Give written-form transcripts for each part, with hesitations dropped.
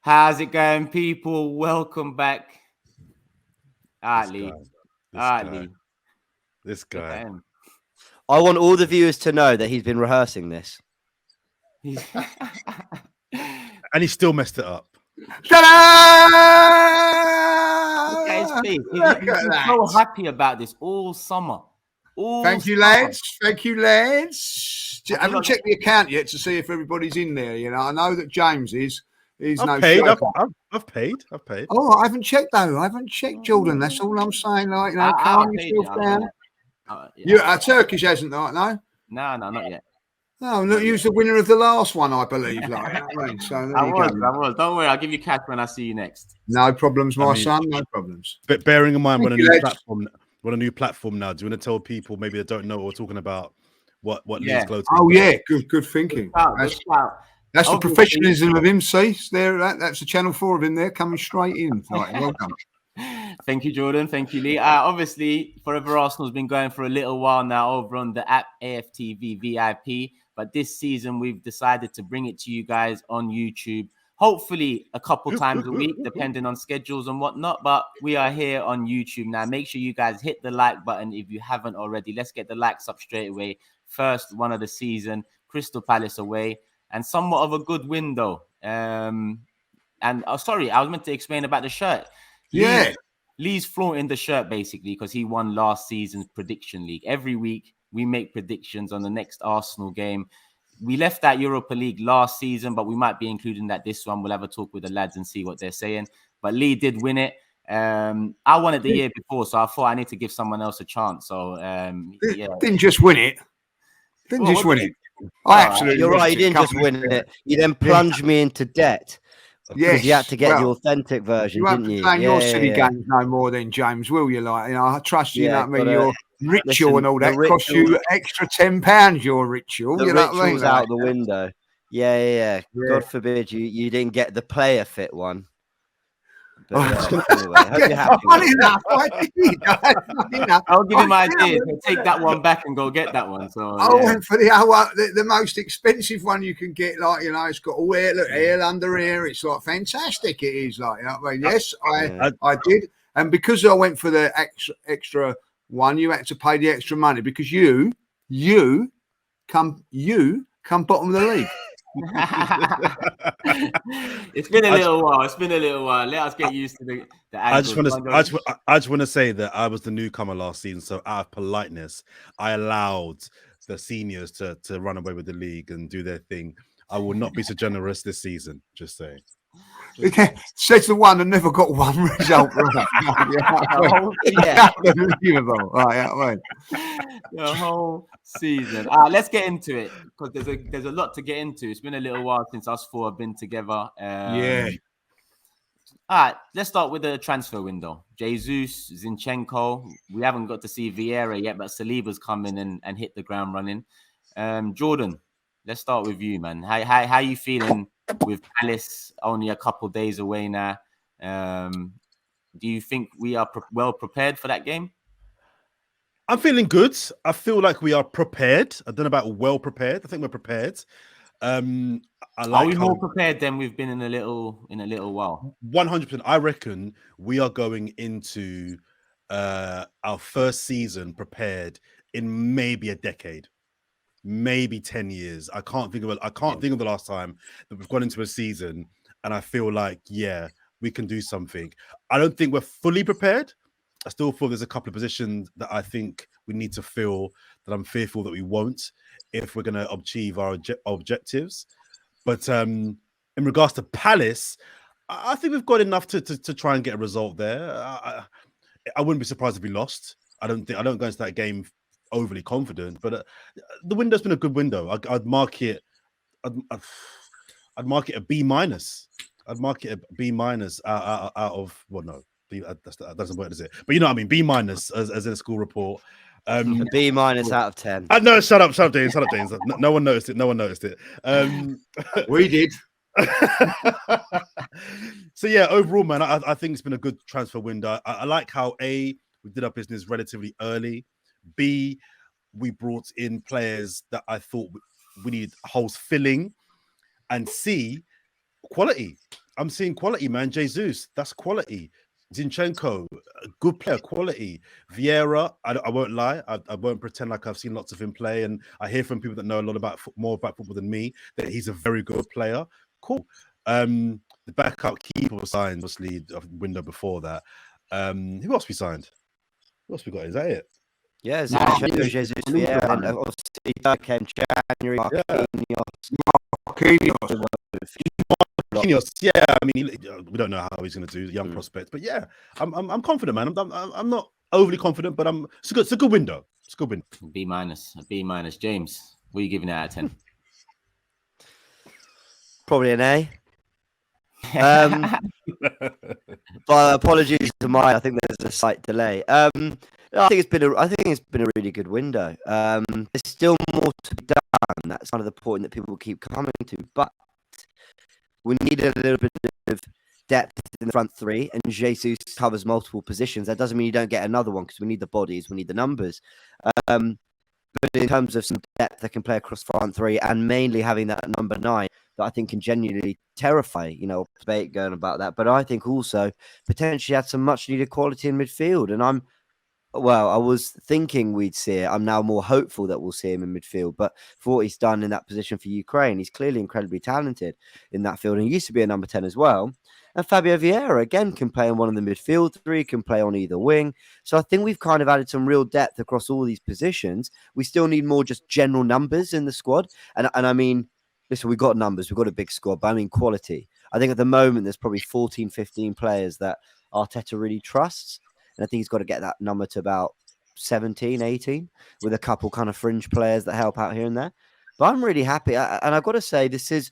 How's it going, people? Welcome back. Lee. This guy. I want all the viewers to know that he's been rehearsing this. And he still messed it up. Ta-da! Look at his face. He's so happy about this all summer. Thank you, lads. Thank you, lads. I haven't checked the account yet to see if everybody's in there. You know, I know that James is. I've paid. I've paid. Oh, I haven't checked though. I haven't checked, Jordan. That's all I'm saying. Like, you know, calm yourself down. Turkish hasn't, like, no. No, not yet. No, look, you was the winner of the last one, I believe. Like, so I was. Don't worry, I'll give you cash when I see you next. No problems, son. No problems. But bearing in mind, we're on a new platform now. Do you want to tell people maybe they don't know what we're talking about? What Lee's close? Oh yeah, good thinking. That's the professionalism of him. See, there. That's the Channel 4 of him there, coming straight in. Right, welcome. Thank you, Jordan. Thank you, Lee. Obviously, Fourever Arsenal's been going for a little while now over on the app AFTV VIP. But this season, we've decided to bring it to you guys on YouTube. Hopefully, a couple times a week, depending on schedules and whatnot. But we are here on YouTube now. Make sure you guys hit the like button if you haven't already. Let's get the likes up straight away. First one of the season, Crystal Palace away. And somewhat of a good window. Sorry, I was meant to explain about the shirt. Lee's flaunting the shirt basically because he won last season's prediction league. Every week we make predictions on the next Arsenal game. We left that Europa League last season, but we might be including that this one. We'll have a talk with the lads and see what they're saying. But Lee did win it. I won it the year before, so I thought I need to give someone else a chance. So didn't just win it. You're right. You didn't just win it. You then plunged me into debt. Yes, you had to get the authentic version, didn't you? You won't be playing your silly games no more, then, James. Will you? Like, you know, I trust you. You know what I mean? Your ritual and all that costs you extra £10. Your ritual. The ritual's out the window. Yeah. God forbid you didn't get the player fit one. But anyway, I hope you're happy. I'll give you my idea. Take that one back and go get that one. So I went for the most expensive one you can get. Like, you know, it's got all hair under here. It's like fantastic. It is, like, you know what I mean? Yes, I did, and because I went for the extra one, you had to pay the extra money because you come bottom of the league. It's been a little while. Let us get used to the I just want to say that I was the newcomer last season, so out of politeness, I allowed the seniors to run away with the league and do their thing. I will not be so generous this season. Just saying. Says the one that never got one result right. The whole season. Let's get into it because there's a lot to get into. It's been a little while since us four have been together. All right, let's start with the transfer window. Jesus, Zinchenko. We haven't got to see Vieira yet, but Saliba's coming and hit the ground running. Jordan, let's start with you, man. How you feeling with Palace only a couple days away now? Do you think we are well prepared for that game? I'm feeling good. I feel like we are prepared. I don't know about well prepared. I think we're prepared. Are we more prepared than we've been in a little while? 100%. I reckon we are going into our first season prepared in maybe a decade. Maybe 10 years. I can't think of the last time that we've gone into a season and I feel like, we can do something. I don't think we're fully prepared. I still feel there's a couple of positions that I think we need to fill that I'm fearful that we won't if we're going to achieve our objectives. But in regards to Palace, I think we've got enough to try and get a result there. I wouldn't be surprised if we lost. I don't go into that game overly confident, but the window's been a good window. I'd mark it a B-. I'd mark it a B- out of that doesn't work, does it? But you know what I mean, B- as in a school report. B- out of 10. No, shut up, Dean. No one noticed it. We did. So overall, man, I think it's been a good transfer window. I like how we did our business relatively early. B, we brought in players that I thought we needed holes filling, and C, quality. I'm seeing quality, man. Jesus, that's quality. Zinchenko, a good player, quality. Vieira, I won't lie. I won't pretend like I've seen lots of him play. And I hear from people that know a lot about more about football than me that he's a very good player. Cool. The backup keeper was signed, obviously, a window before that. Who else we signed? Who else we got? Is that it? Yeah, Zinchenko, Jesus, Vieira, and obviously came January. Marquinhos. Marquinhos, yeah. I mean, we don't know how he's going to do, young prospect, but yeah, I'm confident, man. I'm not overly confident, but it's a good window. It's a good window. B minus. James, what are you giving it out of 10? Probably an A. But apologies to mine. I think there's a slight delay. I think it's been a really good window. There's still more to be done. That's kind of the point that people keep coming to, but we need a little bit of depth in the front three, and Jesus covers multiple positions. That doesn't mean you don't get another one, because we need the bodies, we need the numbers. But in terms of some depth that can play across front three, and mainly having that number 9 that I think can genuinely terrify, debate going about that. But I think also potentially had some much needed quality in midfield. And I was thinking we'd see it. I'm now more hopeful that we'll see him in midfield. But for what he's done in that position for Ukraine, he's clearly incredibly talented in that field. And he used to be a number 10 as well. And Fabio Vieira, again, can play in one of the midfield three, can play on either wing. So I think we've kind of added some real depth across all these positions. We still need more just general numbers in the squad. And I mean, listen, we've got numbers. We've got a big squad, but I mean quality. I think at the moment, there's probably 14, 15 players that Arteta really trusts. And I think he's got to get that number to about 17, 18, with a couple kind of fringe players that help out here and there. But I'm really happy. And I've got to say, this is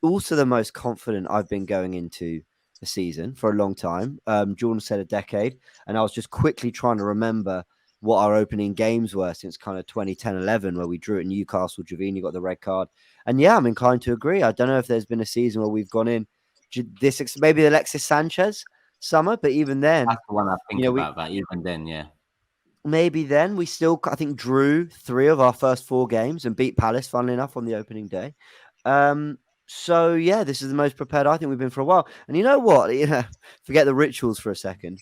also the most confident I've been going into the season for a long time. Jordan said a decade. And I was just quickly trying to remember what our opening games were since kind of 2010-11, where we drew at Newcastle. Jovini got the red card. And yeah, I'm inclined to agree. I don't know if there's been a season where we've gone in maybe Alexis Sanchez summer, but even then, that's the one I think about. But even then, yeah, maybe then we still, I think, drew 3 of our first 4 games and beat Palace, funnily enough, on the opening day. So yeah, this is the most prepared I think we've been for a while. And you know what? Forget the rituals for a second.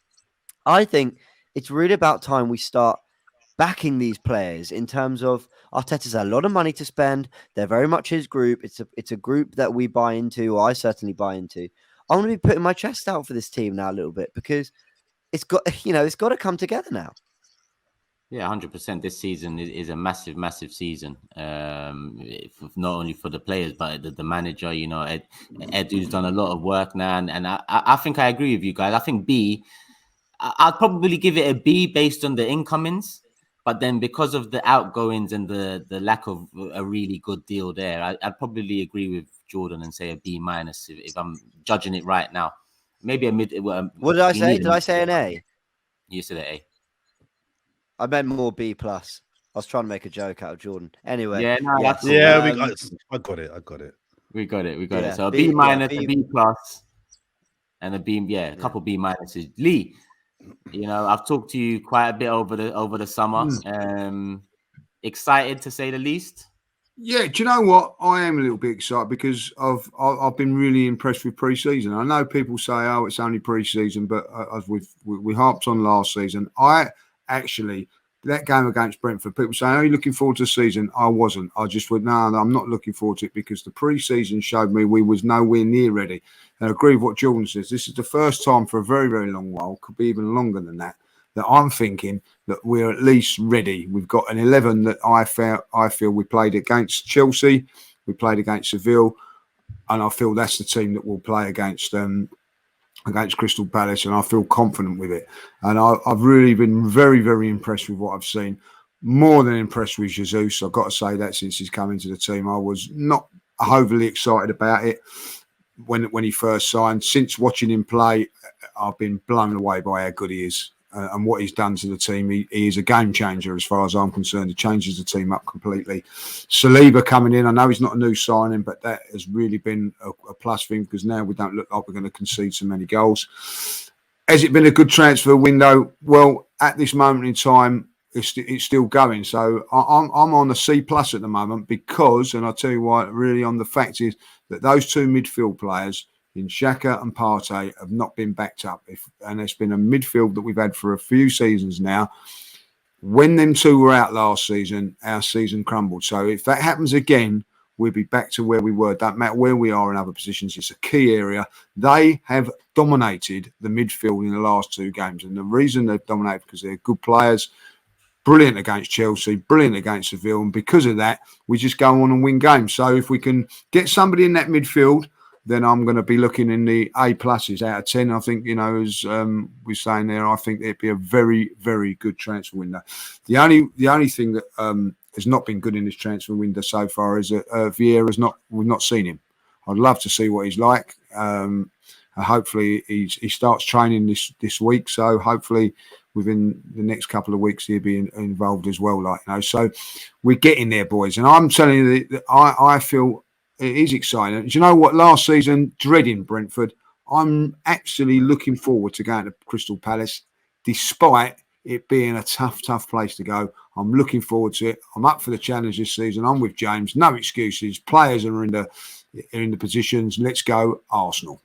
I think it's really about time we start backing these players in terms of Arteta's a lot of money to spend. They're very much his group. It's a group that we buy into, or I certainly buy into. I want to be putting my chest out for this team now a little bit, because it's got to come together now. Yeah, 100%. This season is a massive, massive season. Not only for the players, but the manager. Ed, who's done a lot of work now, and I think I agree with you guys. I think B. I'd probably give it a B based on the incomings, but then because of the outgoings and the lack of a really good deal there, I'd probably agree with Jordan and say a B minus if I'm judging it right now. Maybe a mid. What did I say? Did I say an A? You said an A. I meant more B plus. I was trying to make a joke out of Jordan. Anyway. Yeah, no, I got it. We got it. So a B minus, a B plus, and a B. Yeah, a couple B minuses. Lee, I've talked to you quite a bit over the summer. Excited to say the least. Yeah, do you know what? I am a little bit excited because I've been really impressed with pre-season. I know people say, "Oh, it's only pre-season," but as we harped on last season, I actually that game against Brentford, people say, "Are you looking forward to the season?" I wasn't. I just went, "No, I'm not looking forward to it," because the pre-season showed me we was nowhere near ready. And I agree with what Jordan says. This is the first time for a very, very long while, could be even longer than that I'm thinking that we're at least ready. We've got an 11 that I feel we played against Chelsea, we played against Seville, and I feel that's the team that will play against Crystal Palace, and I feel confident with it. And I've really been very, very impressed with what I've seen. More than impressed with Jesus. I've got to say that since he's come into the team, I was not overly excited about it when he first signed. Since watching him play, I've been blown away by how good he is. And what he's done to the team. He is a game changer as far as I'm concerned. He changes the team up completely. Saliba coming in, I know he's not a new signing, but that has really been a plus for him, because now we don't look like we're going to concede so many goals. Has it been a good transfer window? Well, at this moment in time, it's still going. So I'm on a C plus at the moment, because, and I'll tell you why, really on the fact is that those 2 midfield players, in Xhaka and Partey have not been backed up. And it's been a midfield that we've had for a few seasons now. When them two were out last season, our season crumbled. So if that happens again, we'll be back to where we were. Don't matter where we are in other positions. It's a key area. They have dominated the midfield in the last 2 games. And the reason they've dominated because they're good players, brilliant against Chelsea, brilliant against Seville. And because of that, we just go on and win games. So if we can get somebody in that midfield, then I'm going to be looking in the A pluses out of 10. I think, as we're saying there, I think it'd be a very, very good transfer window. The only thing that has not been good in this transfer window so far is that Vieira we've not seen him. I'd love to see what he's like. Hopefully he starts training this week. So hopefully within the next couple of weeks he'll be involved as well. So we're getting there, boys. And I'm telling you that I feel it is exciting. Do you know what? Last season, dreading Brentford, I'm actually looking forward to going to Crystal Palace, despite it being a tough place to go. I'm looking forward to it. I'm up for the challenge this season. I'm with James. No excuses. Players are in the positions. Let's go, Arsenal.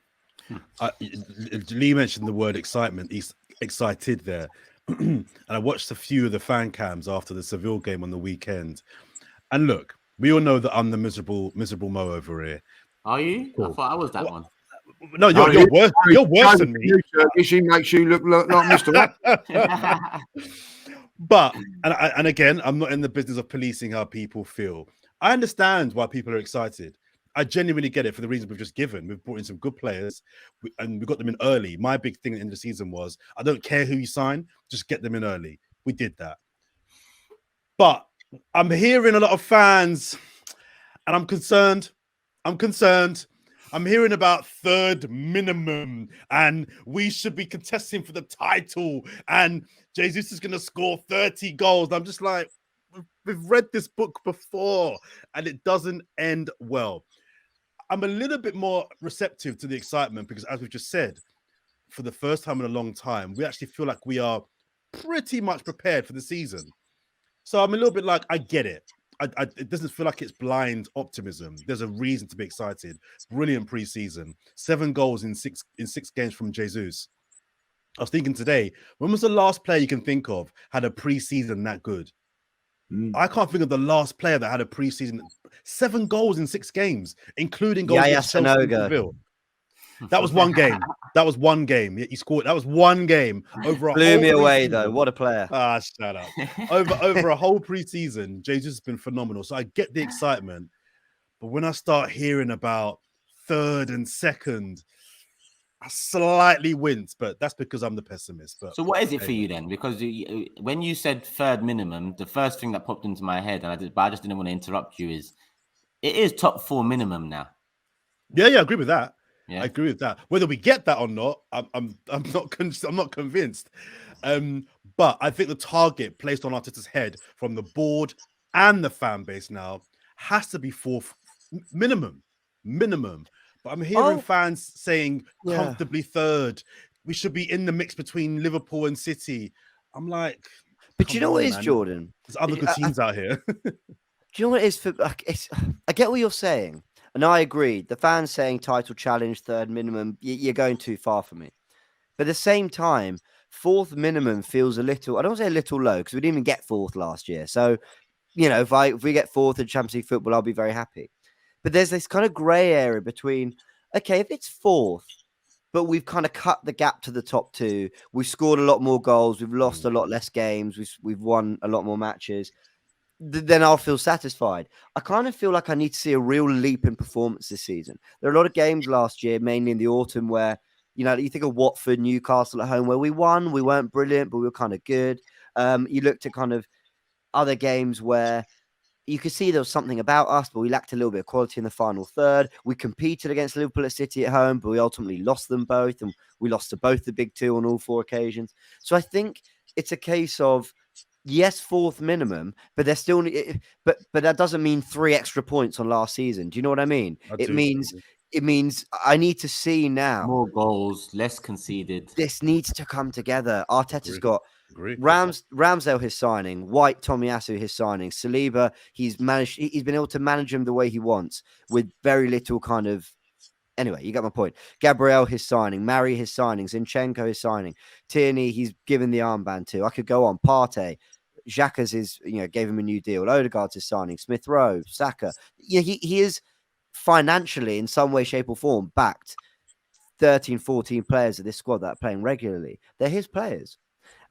Lee mentioned the word excitement. He's excited there. And I watched a few of the fan cams after the Seville game on the weekend. And look, we all know that I'm the miserable Mo over here. Are you? Cool. I thought I was that one. No, you're worse. You're worse than me. She makes you look like Mr. But and again, I'm not in the business of policing how people feel. I understand why people are excited. I genuinely get it for the reason we've just given. We've brought in some good players, and we got them in early. My big thing at the end of the season was I don't care who you sign, just get them in early. We did that. But I'm hearing a lot of fans, and I'm concerned. I'm hearing about 3rd minimum, and we should be contesting for the title, and Jesus is going to score 30 goals. I'm just like, we've read this book before, and it doesn't end well. I'm a little bit more receptive to the excitement because, as we've just said, for the first time in a long time, we actually feel like we are pretty much prepared for the season. So I'm a little bit like, I get it. It doesn't feel like it's blind optimism. There's a reason to be excited. Brilliant preseason. 7 goals in six games from Jesus. I was thinking today, when was the last player you can think of had a preseason that good? I can't think of the last player that had a preseason. 7 goals in 6 games, including goals against Chelsea and Seville. That was one game. That was one game. He scored. That was one game over a blew me away preseason. Though. What a player! Ah, shut up. over a whole preseason, Jesus has been phenomenal. So I get the excitement, but when I start hearing about 3rd and 2nd, I slightly wince. But that's because I'm the pessimist. But so what is it for you then? Because when you said 3rd minimum, the first thing that popped into my head, and I just didn't want to interrupt you, is it is top 4 minimum now. Yeah, I agree with that. Yeah. I agree with that. Whether we get that or not, I'm not convinced. But I think the target placed on Arteta's head from the board and the fan base now has to be 4th minimum. But I'm hearing fans saying comfortably 3rd. We should be in the mix between Liverpool and City. I'm like, but you know what is, Jordan? There's other good teams out here. Do you know what it is? I get what you're saying. And I agree. The fans saying title challenge, 3rd minimum, you're going too far for me. But at the same time, 4th minimum feels a little, I don't want to say a little low, because we didn't even get 4th last year. So, if we get 4th in Champions League football, I'll be very happy. But there's this kind of grey area between, okay, if it's 4th, but we've kind of cut the gap to the top 2, we've scored a lot more goals, we've lost a lot less games, we've won a lot more matches, then I'll feel satisfied. I kind of feel like I need to see a real leap in performance this season. There are a lot of games last year, mainly in the autumn, where, you think of Watford, Newcastle at home, where we won. We weren't brilliant, but we were kind of good. You looked at kind of other games where you could see there was something about us, but we lacked a little bit of quality in the final third. We competed against Liverpool at City at home, but we ultimately lost them both, and we lost to both the big 2 on all 4 occasions. So I think it's a case of, yes, 4th minimum, but they're still. But that doesn't mean 3 extra points on last season. Do you know what I mean? It means I need to see now more goals, less conceded. This needs to come together. Arteta's got Ramsdale, his signing, White, Tomiyasu, his signing, Saliba. He's been able to manage him the way he wants with very little kind of Anyway, you get my point. Gabriel, his signing. Mari, his signing. Zinchenko, his signing. Tierney, he's given the armband to. I could go on. Partey. Xhaka's is, gave him a new deal. Odegaard's his signing. Smith Rowe, Saka. Yeah, he is financially, in some way, shape, or form, backed 13, 14 players of this squad that are playing regularly. They're his players.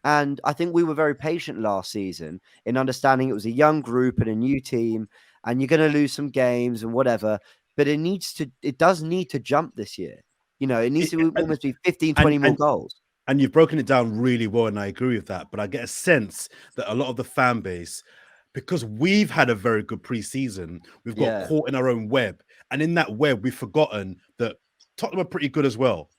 And I think we were very patient last season in understanding it was a young group and a new team, and you're going to lose some games and whatever. But it does need to jump this year. It needs to almost be 15, 20 more goals. And you've broken it down really well, and I agree with that. But I get a sense that a lot of the fan base, because we've had a very good preseason, we've got caught in our own web. And in that web, we've forgotten that Tottenham are pretty good as well.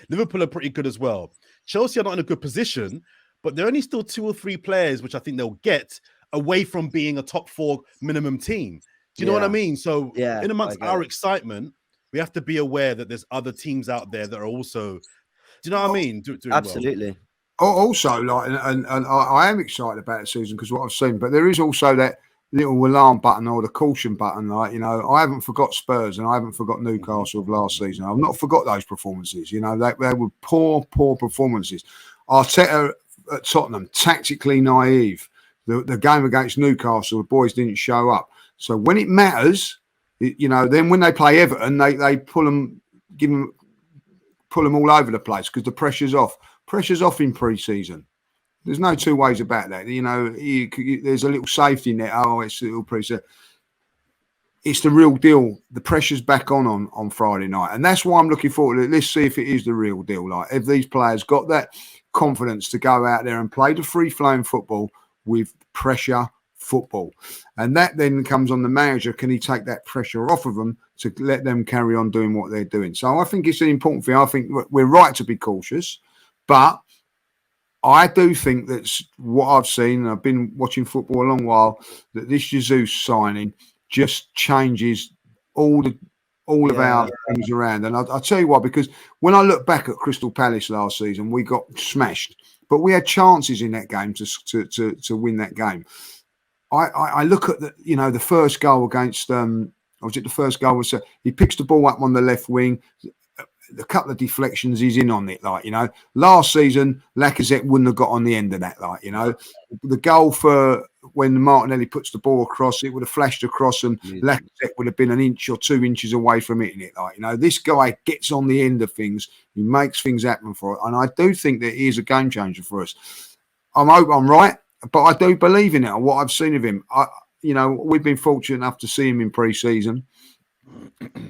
Liverpool are pretty good as well. Chelsea are not in a good position, but they're only still 2 or 3 players, which I think they'll get away from being a top 4 minimum team. Do you know what I mean? So in amongst our excitement, we have to be aware that there's other teams out there that are also, do you know what I mean? Doing Absolutely. Well. Also, and I am excited about the season because what I've seen, but there is also that little alarm button or the caution button. I haven't forgot Spurs and I haven't forgot Newcastle of last season. I've not forgot those performances. They were poor performances. Arteta at Tottenham, tactically naive. The game against Newcastle, the boys didn't show up. So when it matters, then when they play Everton, they pull them all over the place because the pressure's off. Pressure's off in pre-season. There's no 2 ways about that. There's a little safety net. Oh, it's a little pre-season. It's the real deal. The pressure's back on Friday night. And that's why I'm looking forward to it. Let's see if it is the real deal. Like, if these players got that confidence to go out there and play the free-flowing football with pressure football. And that then comes on the manager. Can he take that pressure off of them to let them carry on doing what they're doing? So I think it's an important thing. I think we're right to be cautious, but I do think that's what I've seen. I've been watching football a long while, that this Jesus signing just changes all of our things around. And I'll tell you why, because when I look back at Crystal Palace last season, we got smashed, but we had chances in that game to win that game. I look at the first goal against the first goal was he picks the ball up on the left wing. A couple of deflections, he's in on it. Last season, Lacazette wouldn't have got on the end of that. The goal for when Martinelli puts the ball across, it would have flashed across, and Lacazette would have been 1 inch or 2 inches away from hitting it. This guy gets on the end of things. He makes things happen for it, and I do think that he is a game changer for us. I hope I'm right, but I do believe in it. And what I've seen of him, we've been fortunate enough to see him in pre-season.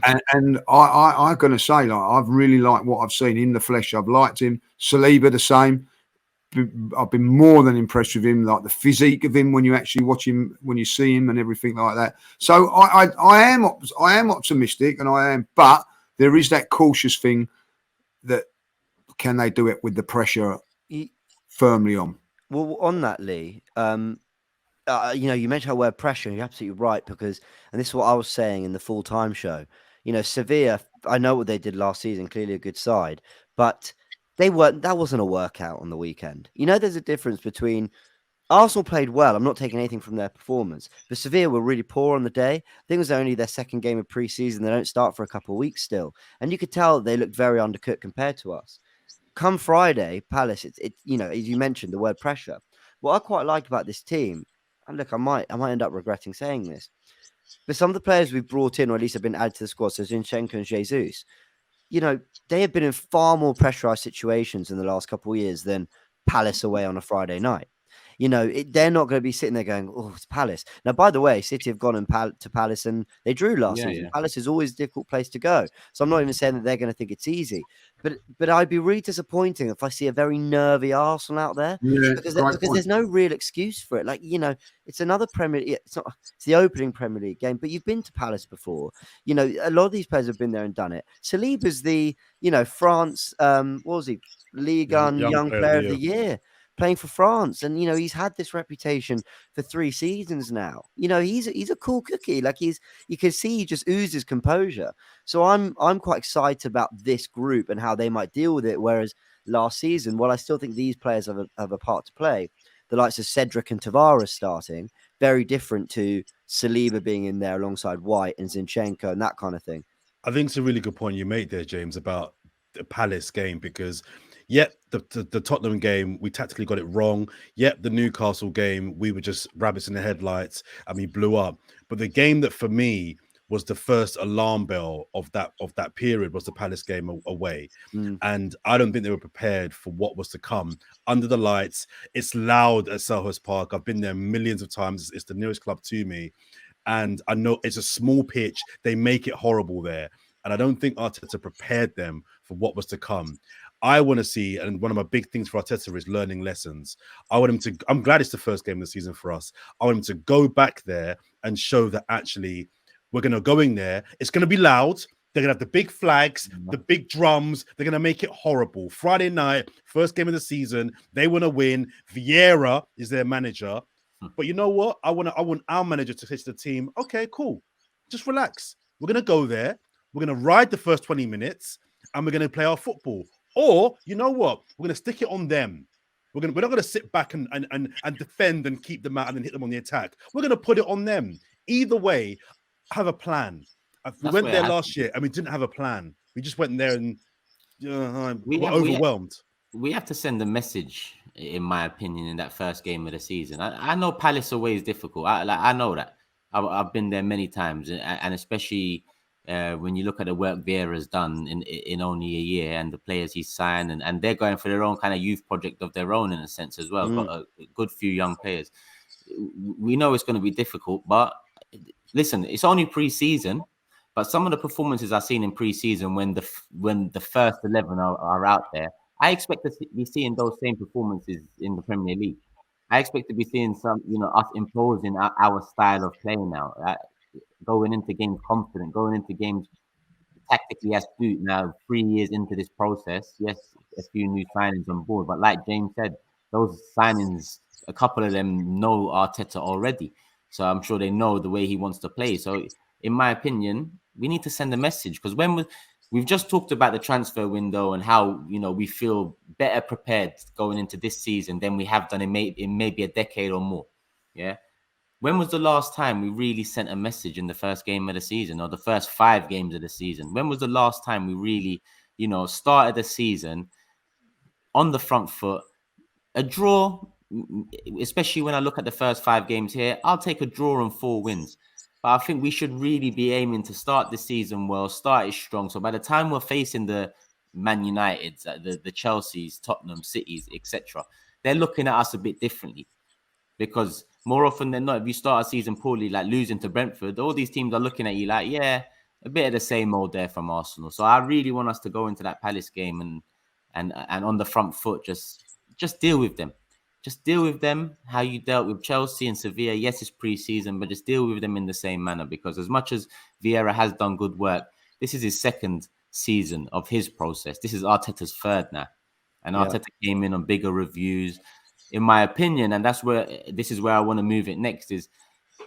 And I'm going to say, I've really liked what I've seen in the flesh. I've liked him. Saliba the same. I've been more than impressed with him, like the physique of him when you actually watch him, when you see him, and everything like that. So I am optimistic, but there is that cautious thing that can they do it with the pressure firmly on? Well, on that, Lee, you mentioned how word pressure, and you're absolutely right, because, and this is what I was saying in the full-time show, Sevilla, I know what they did last season, clearly a good side, but that wasn't a workout on the weekend. There's a difference between Arsenal played well. I'm not taking anything from their performance, but Sevilla were really poor on the day. I think it was only their second game of pre-season. They don't start for a couple of weeks still. And you could tell they looked very undercooked compared to us. Come Friday, Palace, as you mentioned, the word pressure. What I quite like about this team, and look, I might end up regretting saying this, but some of the players we've brought in, or at least have been added to the squad, so Zinchenko and Jesus, they have been in far more pressurized situations in the last couple of years than Palace away on a Friday night. They're not going to be sitting there going, oh, it's Palace. Now, by the way, City have gone to Palace and they drew last season. Yeah. Palace is always a difficult place to go. So I'm not even saying that they're going to think it's easy. But I'd be really disappointing if I see a very nervy Arsenal out there. Because there's no real excuse for it. It's another Premier League. It's the opening Premier League game, but you've been to Palace before. A lot of these players have been there and done it. Saliba's the, France, what was he? Ligue 1 Young Player of the Year. Playing for France, and he's had this reputation for 3 seasons now. He's a cool cookie. You can see he just oozes composure. So I'm quite excited about this group and how they might deal with it. Whereas last season, while I still think these players have a part to play, the likes of Cedric and Tavares starting, very different to Saliba being in there alongside White and Zinchenko and that kind of thing. I think it's a really good point you made there, James, about the Palace game, because the Tottenham game, we tactically got it wrong. The Newcastle game, we were just rabbits in the headlights and we blew up. But the game that for me was the first alarm bell of that period was the Palace game away. And I don't think they were prepared for what was to come. Under the lights, it's loud at Selhurst Park. I've been there millions of times. It's the nearest club to me. And I know it's a small pitch. They make it horrible there. And I don't think Arteta prepared them for what was to come. I want to see, and one of my big things for Arteta is learning lessons. I'm glad it's the first game of the season for us. I want him to go back there and show that actually we're going to go in there. It's going to be loud. They're going to have the big flags, the big drums. They're going to make it horrible. Friday night, first game of the season. They want to win. Vieira is their manager. But you know what? I want our manager to say to the team, okay, cool. Just relax. We're going to go there. We're going to ride the first 20 minutes and we're going to play our football. Or, you know what? We're going to stick it on them. We're not going to sit back and defend and keep them out and then hit them on the attack. We're going to put it on them. Either way, have a plan. We went there last year and we didn't have a plan. We just went there and we're overwhelmed. We have to send a message, in my opinion, in that first game of the season. I know Palace away is difficult. I know that. I've been there many times, and especially when you look at the work Vieira's done in only a year and the players he's signed, and they're going for their own kind of youth project of their own in a sense as well. Got a good few young players. We know it's going to be difficult, but listen, it's only pre-season. But some of the performances I've seen in pre-season when the first 11 are out there, I expect to be seeing those same performances in the Premier League. I expect to be seeing some, us imposing our style of playing now, going into games confident, going into games tactically astute. Now, 3 years into this process, yes, a few new signings on board, but like James said, those signings, a couple of them know Arteta already, so I'm sure they know the way he wants to play. So, in my opinion, we need to send a message, because when we've just talked about the transfer window and how, we feel better prepared going into this season than we have done in maybe a decade or more. Yeah. When was the last time we really sent a message in the first game of the season or the first 5 games of the season? When was the last time we really, started the season on the front foot? A draw, especially when I look at the first 5 games here, I'll take a draw and 4 wins. But I think we should really be aiming to start the season well, start it strong. So by the time we're facing the Man Uniteds, the Chelseas, Tottenham, Cities, etc., they're looking at us a bit differently. Because more often than not, if you start a season poorly, like losing to Brentford, all these teams are looking at you like, yeah, a bit of the same old there from Arsenal. So I really want us to go into that Palace game and on the front foot, just deal with them. Just deal with them how you dealt with Chelsea and Sevilla. Yes, it's pre-season, but just deal with them in the same manner, because as much as Vieira has done good work, this is his second season of his process. This is Arteta's third now. And Arteta came in on bigger reviews, in my opinion, and this is where I want to move it next, is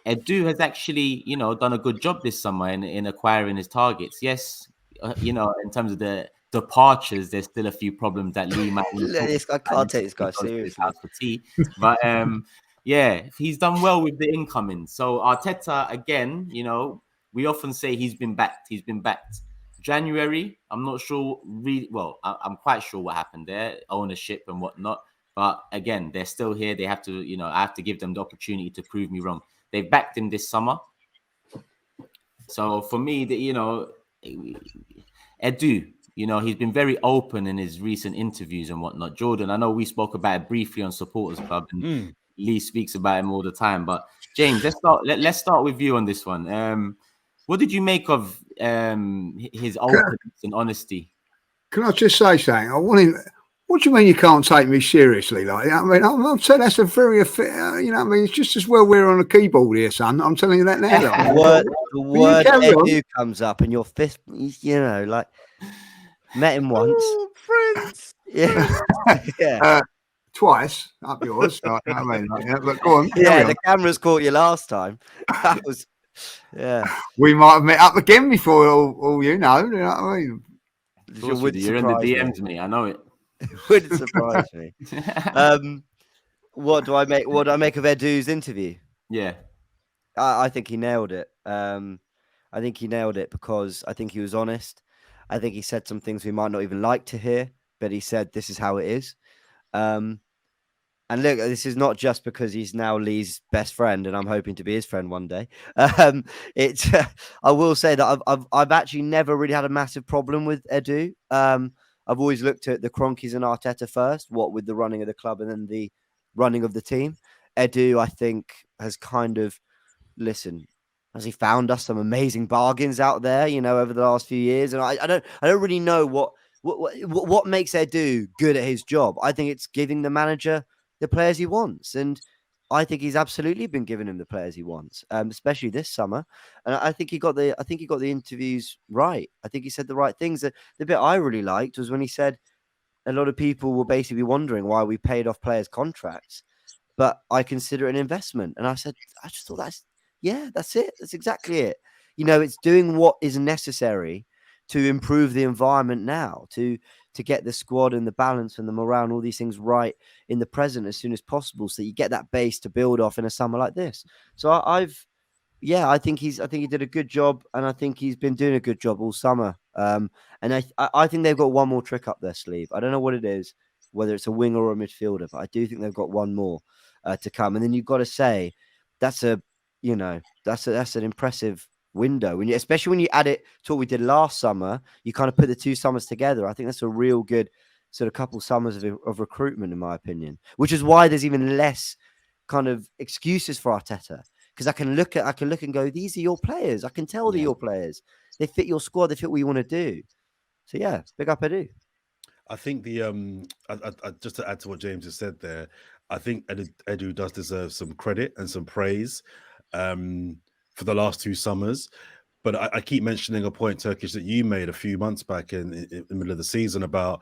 Edu has actually, done a good job this summer in acquiring his targets. Yes, in terms of the departures, there's still a few problems that Lee might. I can't take this guy seriously. For tea. But he's done well with the incoming. So Arteta, again, we often say he's been backed. January, I'm not sure really. Well, I'm quite sure what happened there, ownership and whatnot. But again, they're still here. They have to, I have to give them the opportunity to prove me wrong. They've backed him this summer. So for me, Edu, he's been very open in his recent interviews and whatnot. Jordan, I know we spoke about it briefly on Supporters Club, and Lee speaks about him all the time. But James, let's start with you on this one. What did you make of his openness and honesty? Can I just say something? I want him. What do you mean you can't take me seriously? Like, I mean, I'm saying that's a very, it's just as well we're on a keyboard here, son. I'm telling you that now. The word Edu comes up and your fist, like, met him once. Oh, friends. Yeah. Twice up yours. But go on. Yeah, the cameras caught you last time. That was, we might have met up again before, all you know what I mean? You're in the DMs, me. I know it. Wouldn't surprise me. What do I make of Edu's interview? Yeah, I think he nailed it. I I think he nailed it because I think he was honest. I think he said some things we might not even like to hear, but he said this is how it is. And look, this is not just because he's now Lee's best friend, and I'm hoping to be his friend one day. It's I will say that I've actually never really had a massive problem with Edu. I've always looked at the Kroenkes and Arteta first, what with the running of the club and then the running of the team. Edu, I think, has kind of has he found us some amazing bargains out there, over the last few years, and I don't really know what makes Edu good at his job. I think it's giving the manager the players he wants, and I think he's absolutely been giving him the players he wants, especially this summer. And I think he got the interviews right. I think he said the right things. The bit I really liked was when he said a lot of people were basically wondering why we paid off players' contracts, but I consider it an investment. And I said, I just thought that's it. That's exactly it. It's doing what is necessary to improve the environment now, to get the squad and the balance and the morale and all these things right in the present as soon as possible, so you get that base to build off in a summer like this. So I think he did a good job, and I think he's been doing a good job all summer. And I think they've got one more trick up their sleeve. I don't know what it is, whether it's a winger or a midfielder, but I do think they've got one more to come. And then you've got to say that's an impressive window, especially when you add it to what we did last summer. You kind of put the two summers together. I think that's a real good sort of couple summers of recruitment, in my opinion, which is why there's even less kind of excuses for Arteta, because I can look and go, these are your players. I can tell they're your players. They fit your squad. They fit what you want to do. So yeah, big up Edu. I think just to add to what James has said there, I think Edu does deserve some credit and some praise for the last two summers. But I keep mentioning a point, Turkish, that you made a few months back in the middle of the season about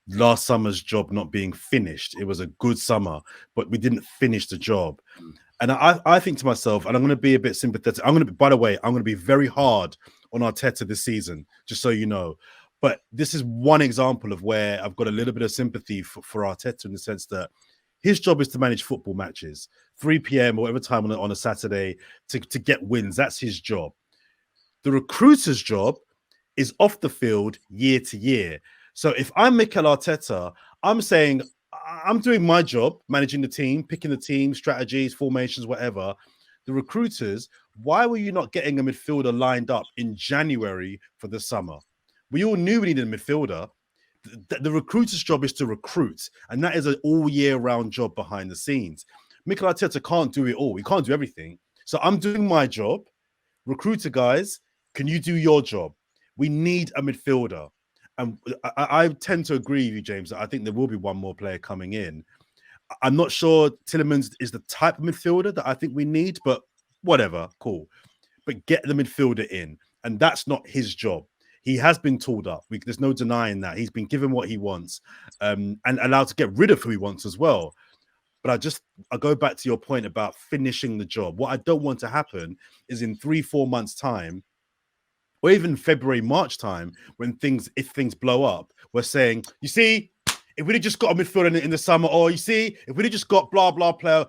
last summer's job not being finished. It was a good summer, but we didn't finish the job. And I think to myself, and I'm going to be a bit sympathetic. By the way, I'm going to be very hard on Arteta this season, just so you know. But this is one example of where I've got a little bit of sympathy for Arteta, in the sense that his job is to manage football matches, 3 p.m. or whatever time on a Saturday, to get wins. That's his job. The recruiter's job is off the field year to year. So if I'm Mikel Arteta, I'm saying I'm doing my job, managing the team, picking the team, strategies, formations, whatever. The recruiters, why were you not getting a midfielder lined up in January for the summer? We all knew we needed a midfielder. The recruiter's job is to recruit, and that is an all-year-round job behind the scenes. Mikel Arteta can't do it all. He can't do everything. So I'm doing my job. Recruiter guys, can you do your job? We need a midfielder. And I tend to agree with you, James. I think there will be one more player coming in. I'm not sure Tielemans is the type of midfielder that I think we need, but whatever, cool. But get the midfielder in, and that's not his job. He has been tooled up. There's no denying that. He's been given what he wants, and allowed to get rid of who he wants as well. But I go back to your point about finishing the job. What I don't want to happen is in 3-4 months' time, or even February, March time, if things blow up, we're saying, you see, if we'd have just got a midfielder in the summer, or you see, if we'd have just got blah, blah player,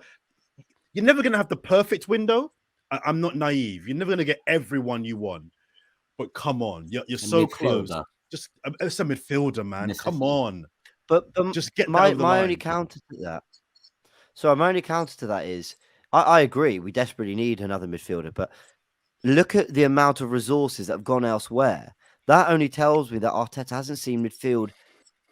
you're never going to have the perfect window. I'm not naive. You're never going to get everyone you want. But come on, you're so close. Just it's a midfielder, man. Come on. But just get my only counter to that. So my only counter to that is, I agree. We desperately need another midfielder, but look at the amount of resources that have gone elsewhere. That only tells me that Arteta hasn't seen midfield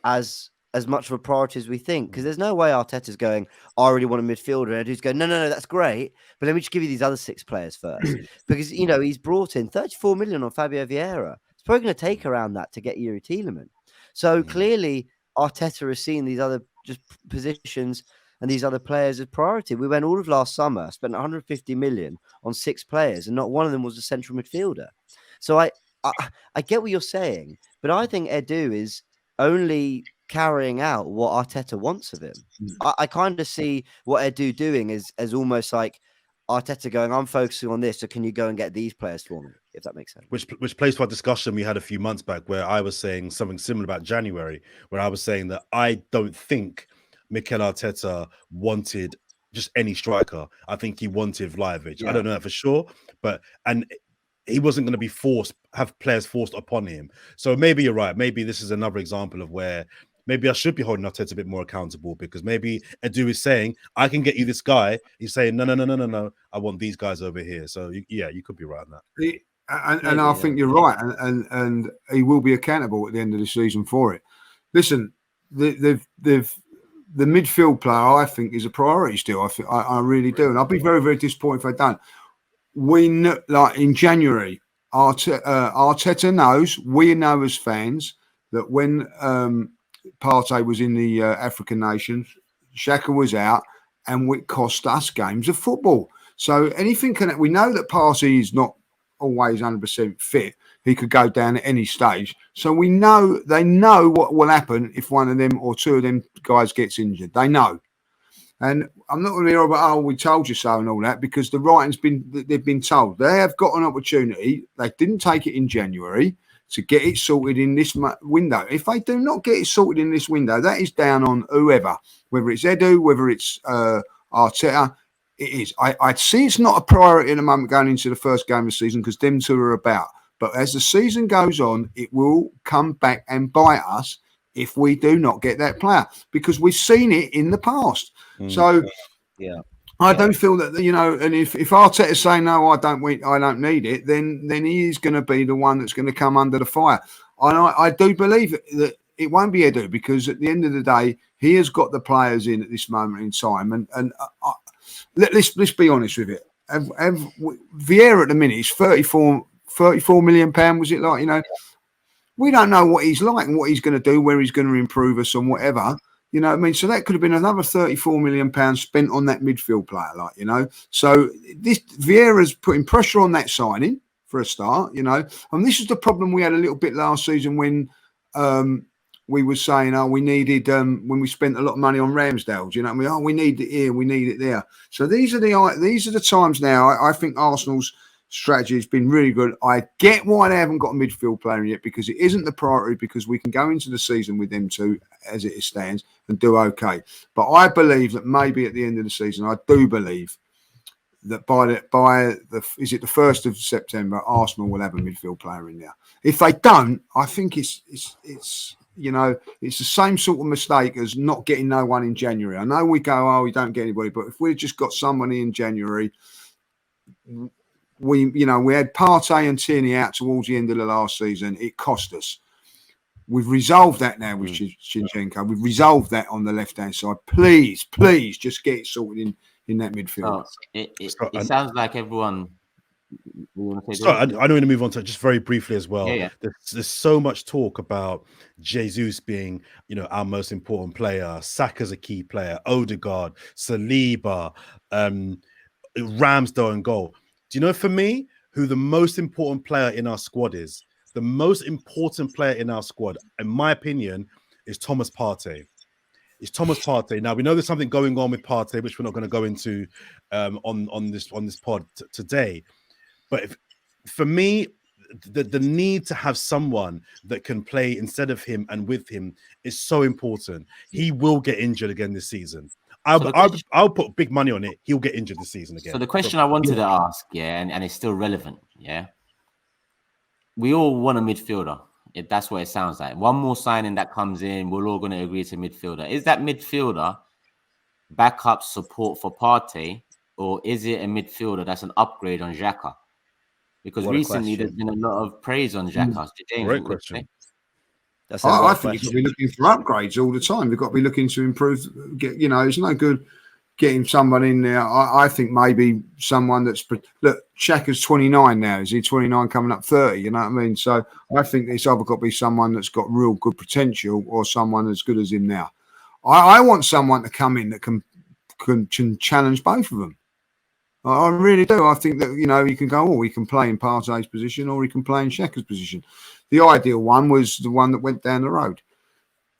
as much of a priority as we think. Because there's no way Arteta's going, I really want a midfielder, and who's going, no, that's great, but let me just give you these other 6 players first. Because he's brought in 34 million on Fabio Vieira. It's probably going to take around that to get Yuri Tielemans. So clearly Arteta has seen these other just positions and these other players as priority. We went all of last summer, spent 150 million on 6 players, and not one of them was a central midfielder. So I get what you're saying, but I think Edu is only carrying out what Arteta wants of him. I kind of see what Edu doing as almost like Arteta going, I'm focusing on this, so can you go and get these players for me, if that makes sense. Which plays to our discussion we had a few months back, where I was saying something similar about January, where I was saying that I don't think Mikel Arteta wanted just any striker. I think he wanted Vlahovic. I don't know that for sure, but he wasn't going to have players forced upon him. So maybe you're right. Maybe this is another example of where maybe I should be holding Arteta a bit more accountable, because maybe Edu is saying, I can get you this guy. He's saying, no. I want these guys over here. So you could be right on that. And I think you're right. And he will be accountable at the end of the season for it. Listen, the midfield player, I think, is a priority still. I really do. And I'll be very, very disappointed if I don't. We know, like in January, Arteta knows, we know as fans, that when Partey was in the African nations, Xhaka was out, and it cost us games of football. So anything we know that Partey is not always 100% fit. He could go down at any stage. So they know what will happen if one of them or two of them guys gets injured. They know. And I'm not going to hear about, oh, we told you so and all that, because the writing's they've been told. They have got an opportunity. They didn't take it in January to get it sorted in this window. If they do not get it sorted in this window, that is down on whoever, whether it's Edu, whether it's Arteta. It is. I'd see it's not a priority at the moment going into the first game of the season, because them two are about. But as the season goes on, it will come back and bite us if we do not get that player, because we've seen it in the past. So I don't feel that, and if Arteta's saying no, I don't need it, then he is going to be the one that's going to come under the fire. And I do believe that it won't be Edu, because at the end of the day, he has got the players in at this moment in time. And let's be honest with it. Vieira at the minute is 34 million pounds, was it like, we don't know what he's like and what he's going to do, where he's going to improve us and whatever. You know what I mean? So that could have been another 34 million pounds spent on that midfield player, So this Vieira's putting pressure on that signing for a start, And this is the problem we had a little bit last season when we were saying, we needed, when we spent a lot of money on Ramsdale, you know what I mean? Oh, we need it here, we need it there. So these are the times now. I think Arsenal's strategy has been really good. I get why they haven't got a midfield player yet, because it isn't the priority, because we can go into the season with them two as it stands and do okay. But I believe that maybe at the end of the season, I do believe that by the 1st of September, Arsenal will have a midfield player in there. If they don't, I think it's the same sort of mistake as not getting no one in January. I know we go, we don't get anybody, but if we've just got somebody in January, we had Partey and Tierney out towards the end of the last season. It cost us. We've resolved that now with Zinchenko. We've resolved that on the left-hand side. Please, just get it sorted in that midfield. It sounds like everyone... I know we're going to move on to just very briefly as well. Yeah. There's so much talk about Jesus being, our most important player. Saka's a key player. Odegaard, Saliba, Ramsdale in goal. Do you know, for me, who the most important player in our squad is? The most important player in our squad, in my opinion, is Thomas Partey. It's Thomas Partey. Now, we know there's something going on with Partey, which we're not going to go into on this pod today. But for me, the need to have someone that can play instead of him and with him is so important. He will get injured again this season. I'll put big money on it. He'll get injured this season again. So the question I wanted to ask, and it's still relevant, we all want a midfielder. If that's what it sounds like. One more signing that comes in, we're all going to agree to midfielder. Is that midfielder backup support for Partey, or is it a midfielder that's an upgrade on Xhaka? Because recently there's been a lot of praise on Xhaka. Great question. I think you've got to be looking for upgrades all the time. You've got to be looking to improve. It's no good getting someone in there. I think maybe someone that's... Look, Xhaka's 29 now. Is he 29 coming up 30? You know what I mean? So I think it's either got to be someone that's got real good potential or someone as good as him now. I want someone to come in that can challenge both of them. I really do. I think that, you can go, he can play in Partey's position or he can play in Xhaka's position. The ideal one was the one that went down the road,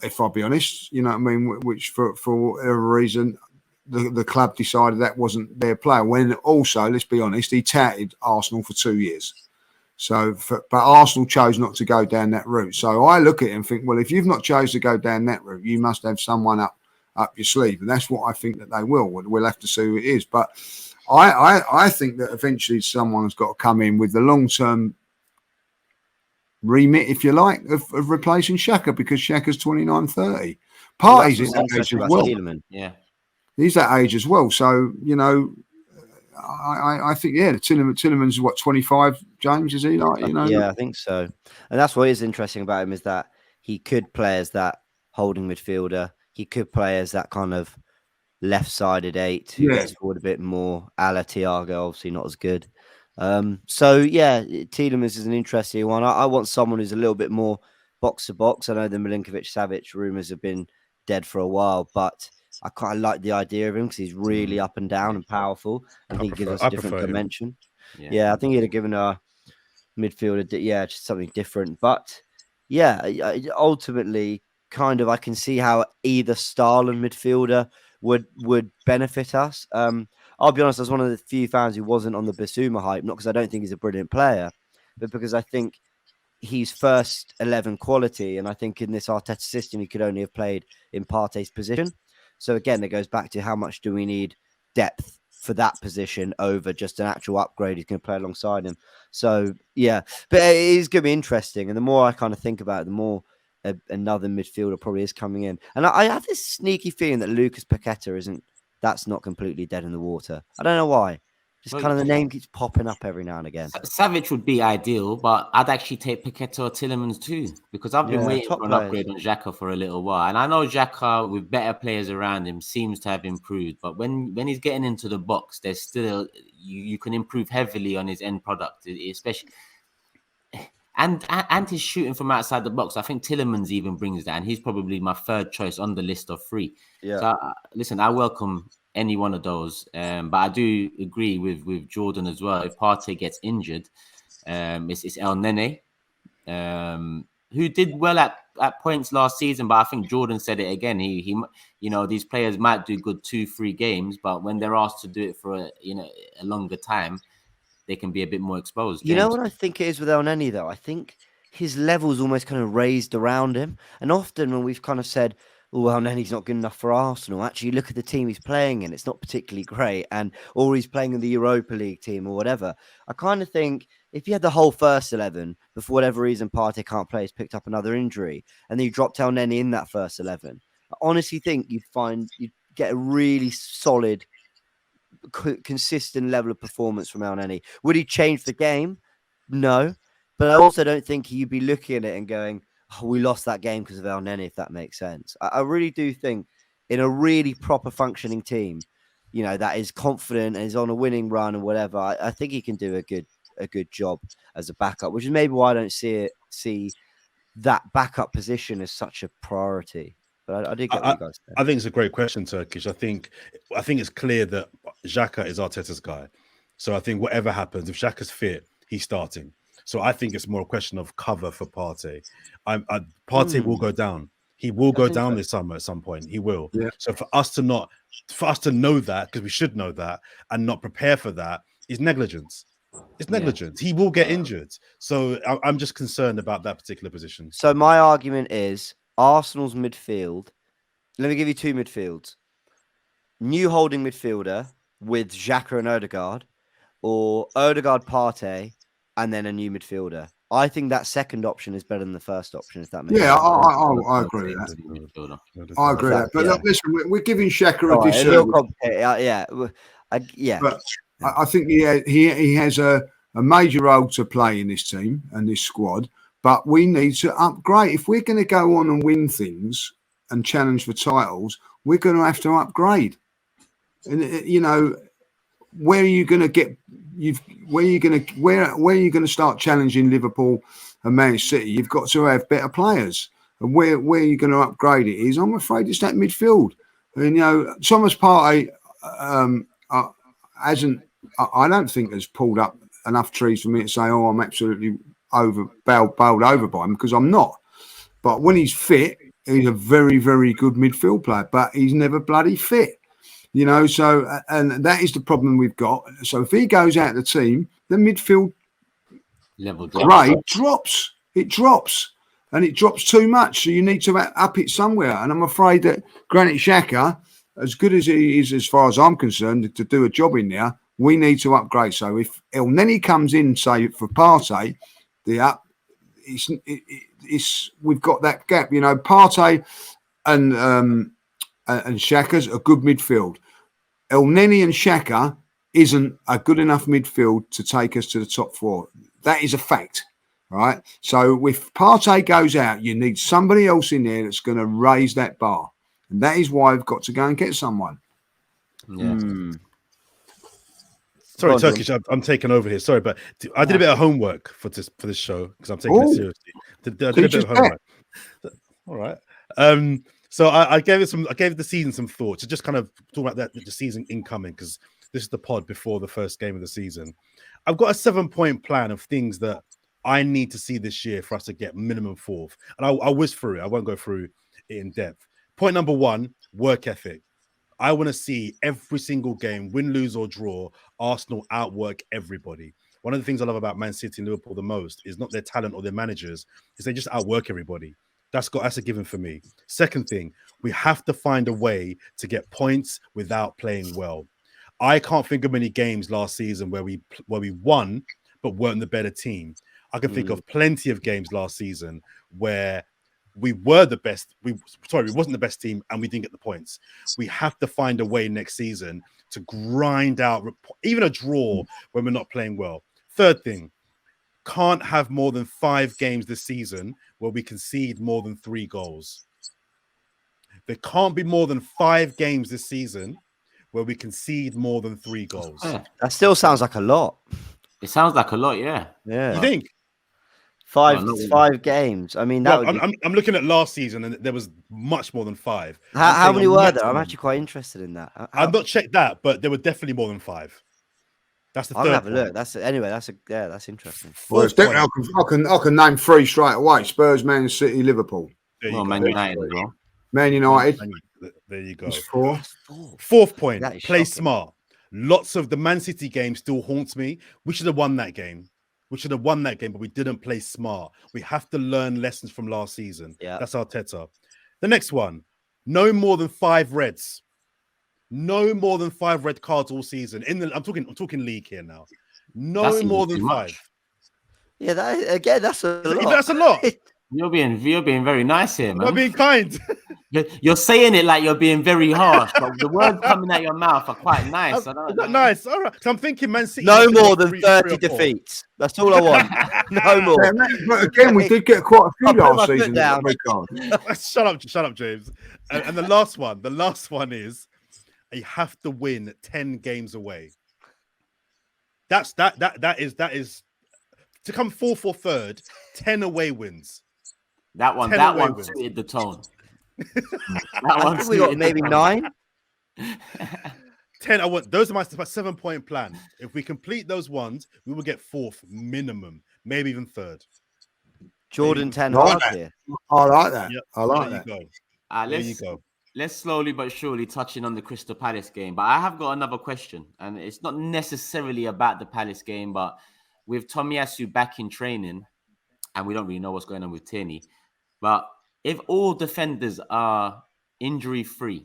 if I'll be honest, you know what I mean, which for whatever reason, the club decided that wasn't their player. When also, let's be honest, he touted Arsenal for 2 years. But Arsenal chose not to go down that route. So I look at it and think, well, if you've not chose to go down that route, you must have someone up your sleeve. And that's what I think that they will. We'll have to see who it is. But I think that eventually someone's got to come in with the long-term remit, if you like, of replacing Xhaka, because Xhaka's 29, 30. Partey's in that age as well. Yeah, he's that age as well. So I think Tielemans is what, 25. James, is he like? Yeah, I think so. And that's what is interesting about him, is that he could play as that holding midfielder. He could play as that kind of left-sided 8 who gets forward a bit more, a la Thiago, obviously not as good. So yeah, Tielemans is an interesting one. I want someone who's a little bit more box to box. I know the Milinkovic-Savic rumours have been dead for a while, but I quite like the idea of him because he's really up and down and powerful, and he gives us a different dimension. Yeah, I think he'd have given our midfielder, just something different. But yeah, ultimately, kind of, I can see how either style of midfielder would benefit us. I'll be honest, I was one of the few fans who wasn't on the Bissouma hype, not because I don't think he's a brilliant player, but because I think he's first 11 quality, and I think in this Arteta system he could only have played in Partey's position. So again, it goes back to how much do we need depth for that position over just an actual upgrade who's going to play alongside him. So yeah, but it is going to be interesting, and the more I kind of think about it, the more another midfielder probably is coming in. And I have this sneaky feeling that Lucas Paqueta that's not completely dead in the water. I don't know why. Just kind of the name keeps popping up every now and again. Savic would be ideal, but I'd actually take Paqueta or Tielemans too, because I've been waiting for an upgrade on Xhaka for a little while. And I know Xhaka, with better players around him, seems to have improved. But when he's getting into the box, there's still, you can improve heavily on his end product, especially. And his shooting from outside the box. I think Tielemans even brings that, and he's probably my third choice on the list of 3. Yeah. So listen, I welcome any one of those, but I do agree with Jordan as well. If Partey gets injured, it's El Nene, who did well at points last season, but I think Jordan said it again. He these players might do good 2-3 games, but when they're asked to do it for a longer time, they can be a bit more exposed. You know what I think it is with El Neni, though? I think his level's almost kind of raised around him. And often when we've kind of said, oh, El Neni's not good enough for Arsenal, actually look at the team he's playing in. It's not particularly great. Or he's playing in the Europa League team or whatever. I kind of think if you had the whole first 11, but for whatever reason Partey can't play, he's picked up another injury, and then you dropped El Neni in that first 11, I honestly think you'd get a really solid, consistent level of performance from El Neni. Would he change the game? No, but I also don't think you'd be looking at it and going, oh, we lost that game because of El Neni, if that makes sense. I really do think in a really proper functioning team, that is confident and is on a winning run and whatever, I think he can do a good job as a backup, which is maybe why I don't see that backup position as such a priority. But I did get what you guys said. I think it's a great question, Turkish. I think it's clear that Xhaka is Arteta's guy. So I think whatever happens, if Xhaka's fit, he's starting. So I think it's more a question of cover for Partey. Partey will go down. He will go down this summer at some point. He will. Yeah. So for us to know that, because we should know that, and not prepare for that, is negligence. It's negligence. Yeah. He will get injured. So I'm just concerned about that particular position. So my argument is Arsenal's midfield. Let me give you 2 midfields. New holding midfielder with Xhaka and Odegaard, or Odegaard, Partey, and then a new midfielder. I think that second option is better than the first option, if that makes sense. I agree with that. I agree with that. But look, listen, we're giving Xhaka a disservice. But I think he has a major role to play in this team and this squad. But we need to upgrade. If we're going to go on and win things and challenge for titles, we're going to have to upgrade. And where are you going to get? Where are you going to start challenging Liverpool and Man City? You've got to have better players. And where are you going to upgrade it? I'm afraid it's that midfield. And Thomas Partey hasn't. I don't think has pulled up enough trees for me to say, oh, I'm absolutely bowled over by him, because I'm not. But when he's fit, he's a very, very good midfield player, but he's never bloody fit. So, and that is the problem we've got. So if he goes out of the team, the midfield level grade drops. It drops, and it drops too much. So you need to up it somewhere. And I'm afraid that Granit Xhaka, as good as he is, as far as I'm concerned, to do a job in there, we need to upgrade. So if El Neni comes in, say for Partey, we've got that gap. You know, Partey and Xhaka's a good midfield. El Neni and Xhaka isn't a good enough midfield to take us to the top 4. That is a fact, right? So if Partey goes out, you need somebody else in there that's going to raise that bar. And that is why we've got to go and get someone. Yeah. Sorry, Turkish, I'm taking over here. Sorry, but I did a bit of homework for this show because I'm taking it seriously. I did a bit of homework. All right. So I gave the season some thoughts. Just kind of talk about the season incoming, because this is the pod before the first game of the season. I've got a 7-point plan of things that I need to see this year for us to get minimum 4th. And I'll whiz through it. I won't go through it in depth. Point number 1, work ethic. I want to see every single game, win, lose, or draw, Arsenal outwork everybody. One of the things I love about Man City and Liverpool the most is not their talent or their managers, is they just outwork everybody. That's a given for me. Second thing, we have to find a way to get points without playing well. I can't think of many games last season where we won but weren't the better team. I can think of plenty of games last season where we were the best. We wasn't the best team and we didn't get the points. We have to find a way next season to grind out even a draw when we're not playing well. Third thing, can't have more than 5 games this season where we concede more than 3 goals. There can't be more than 5 games this season where we concede more than 3 goals. That still sounds like a lot. It sounds like a lot, yeah. Yeah. You think? 5 games. I mean, I'm looking at last season, and there was much more than 5. How many were there? I'm actually quite interested in that. I've not checked that, but there were definitely more than 5. That's the third. I'll have a look. That's interesting. Well, it's definitely, I can name 3 straight away: Spurs, Man City, Liverpool. Man United as well. Man United. There you go. That's 4. Fourth point: play shocking. smart. Lots of the Man City game still haunts me. We should have won that game. But we didn't play smart. We have to learn lessons from last season. Yeah. That's Arteta. The next one: no more than 5 reds. No more than 5 red cards all season. I'm talking league here now. No more than 5. Yeah, that's a lot. That's a lot. You're being very nice here, man. I'm being kind. You're saying it like you're being very harsh, but the words coming out your mouth are quite nice. Nice. All right. So I'm thinking Man City. No more than 30 defeats. That's all I want. No more. Yeah, but again, we did get quite a few last season. Shut up, James. And the last one is you have to win 10 games away. That is to come 4th or 3rd, 10 away wins. That one suited the tone. I think we got maybe 9. 10. Those are my 7-point plan. If we complete those ones, we will get 4th minimum, maybe even 3rd. Jordan 10 hard here. I like that. Yep. I like that. There you go. Let's slowly but surely touching on the Crystal Palace game. But I have got another question, and it's not necessarily about the Palace game, but with Tomiyasu back in training, and we don't really know what's going on with Tierney, but if all defenders are injury-free,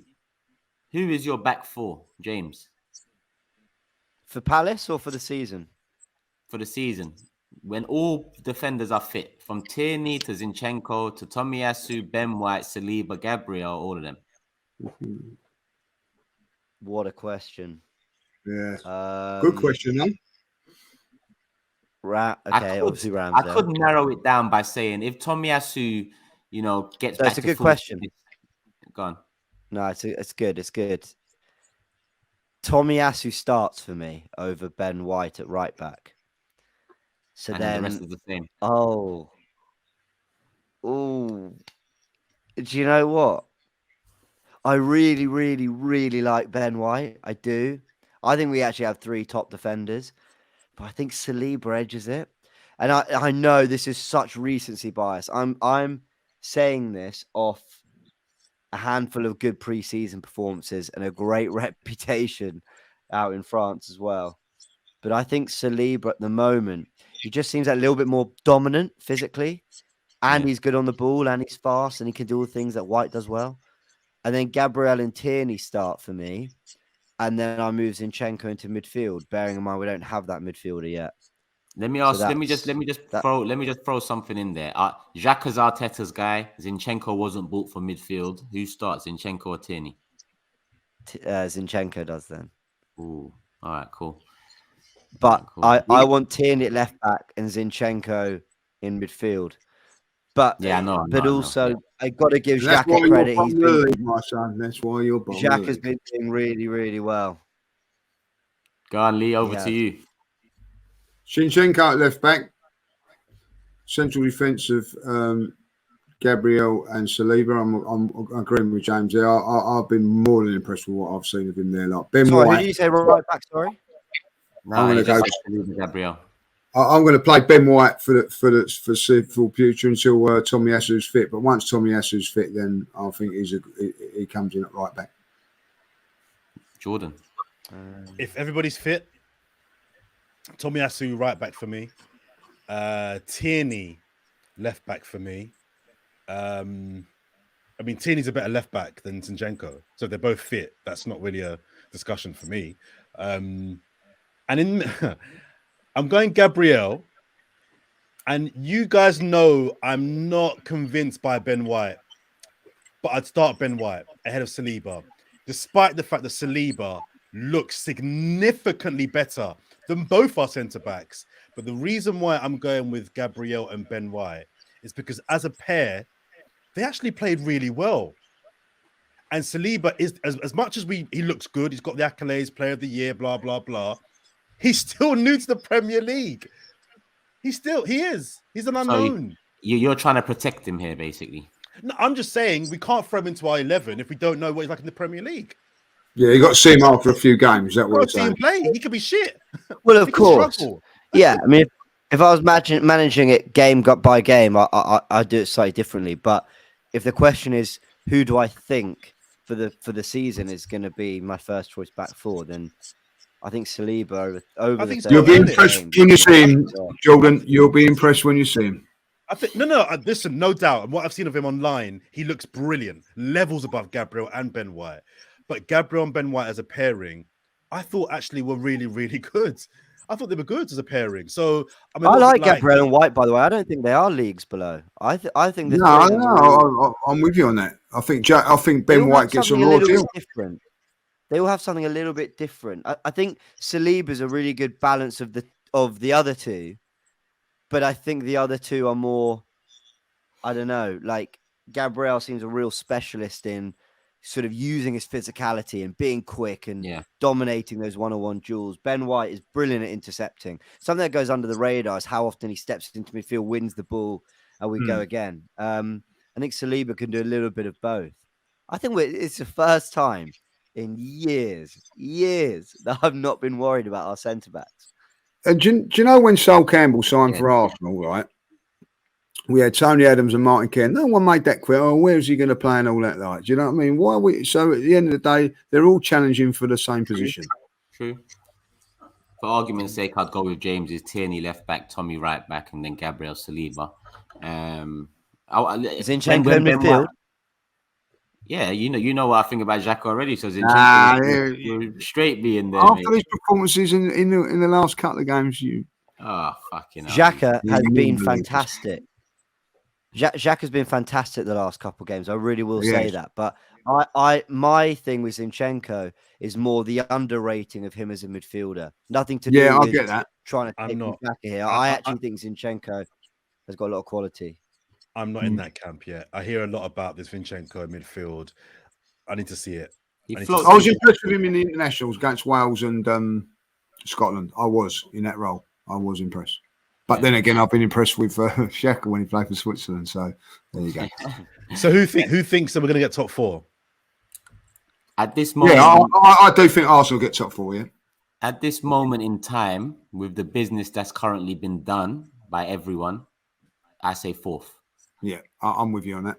who is your back 4, James? For Palace or for the season? For the season. When all defenders are fit, from Tierney to Zinchenko to Tomiyasu, Ben White, Saliba, Gabriel, all of them. What a question. Yeah. Good question, though. Obviously Rams. I could narrow it down by saying if Tomiyasu, gets back to a good question. Go on. No, it's good. It's good. Tomiyasu starts for me over Ben White at right back. So and then the rest is the same. Oh. Do you know what? I really, really, really like Ben White. I do. I think we actually have 3 top defenders, but I think Saliba edges it. And I know this is such recency bias. I'm saying this off a handful of good preseason performances and a great reputation out in France as well. But I think Saliba at the moment, he just seems a little bit more dominant physically, and he's good on the ball, and he's fast, and he can do all the things that White does well. And then Gabriel and Tierney start for me. and then I move Zinchenko into midfield. Bearing in mind we don't have that midfielder yet. Let me So let me just throw something in there. Xhaka is Arteta's guy. Zinchenko wasn't bought for midfield. Who starts, Zinchenko or Tierney? Zinchenko does then. Ooh, all right, cool. But Cool. I want Tierney at left back and Zinchenko in midfield. But yeah, no, but also I got to give That's Xhaka why credit. you're He's bottom of the been league, my son. That's why you're bottom of the Xhaka's league. been doing really, really well. Go on, Lee. Over Yeah. to you. Zinchenko at left back. Central defensive, Gabriel and Saliba. I'm agreeing with James there. I've been more than impressed with what I've seen of him there. Like Ben Sorry, who White. did you say right back? Sorry. No, I'm you gonna just go- said Gabriel. I'm going to play Ben White for future until Tomiyasu's fit. But once Tomiyasu's fit, then I think he comes in at right back. Jordan. If everybody's fit, Tomiyasu right back for me. Tierney left back for me. I mean, Tierney's a better left back than Zinchenko, so they're both fit. That's not really a discussion for me. And in I'm going Gabriel, and you guys know I'm not convinced by Ben White, but I'd start Ben White ahead of Saliba, despite the fact that Saliba looks significantly better than both our centre backs. But the reason why I'm going with Gabriel and Ben White is because as a pair, they actually played really well. And Saliba is as much as he looks good, he's got the accolades, player of the year, blah, blah, blah. He's still new to the Premier League. He's an unknown. So you're trying to protect him here, basically. No, I'm just saying we can't throw him into our 11 if we don't know what he's like in the Premier League. Yeah, you got to see him after a few games. Is that what We'll you're see him saying? play. He could be shit. Well, of He could course. struggle. Yeah, I mean, if I was managing it game by game, I'd do it slightly differently. But if the question is who do I think for the season is going to be my first choice back four, then I think Saliba over I the think third You'll be games. impressed when you see him, Jordan. You'll be impressed when you see him. I think listen, no doubt. And what I've seen of him online, he looks brilliant, levels above Gabriel and Ben White. But Gabriel and Ben White as a pairing, I thought actually were really, really good. I thought they were good as a pairing. So I like Gabriel and White, by the way. I don't think they are leagues below. I think the I'm with you on that. I think Ben White gets a raw little deal. bit different. They will have something a little bit different. I think Saliba is a really good balance of the other two, but I think the other two are more, I don't know, like Gabriel seems a real specialist in sort of using his physicality and being quick and dominating those one-on-one duels. Ben White is brilliant at intercepting. Something that goes under the radar is how often he steps into midfield, wins the ball, and we go again. I think Saliba can do a little bit of both. I think it's the first time in years that I've not been worried about our centre-backs. And do you know when Sol Campbell signed for Arsenal, right? We had Tony Adams and Martin Kerr. No one made that clear. Oh, where is he going to play and all that? Like, do you know what I mean? Why are we? So at the end of the day, they're all challenging for the same position. True. For argument's sake, I'd go with James's Tierney left back, Tommy right back, and then Gabriel Saliba. Zinchenko in midfield. Yeah, you know what I think about Xhaka already. So Zinchenko will straight be in there. After his performances in the last couple of games, fucking hell. Xhaka has been fantastic. Xhaka's been fantastic the last couple of games. I really will say that. But my thing with Zinchenko is more the underrating of him as a midfielder. Nothing to do with I get that. Trying to take Xhaka here. I actually think Zinchenko has got a lot of quality. I'm not in that camp yet. I hear a lot about this Zinchenko in midfield. I need to see it. I was impressed with him in the internationals against Wales and Scotland. I was in that role. I was impressed. But then again, I've been impressed with Xhaka when he played for Switzerland. So there you go. So who thinks that we're going to get top four? At this moment, I do think Arsenal get top four. Yeah. At this moment in time, with the business that's currently been done by everyone, I say fourth. Yeah, I'm with you on that.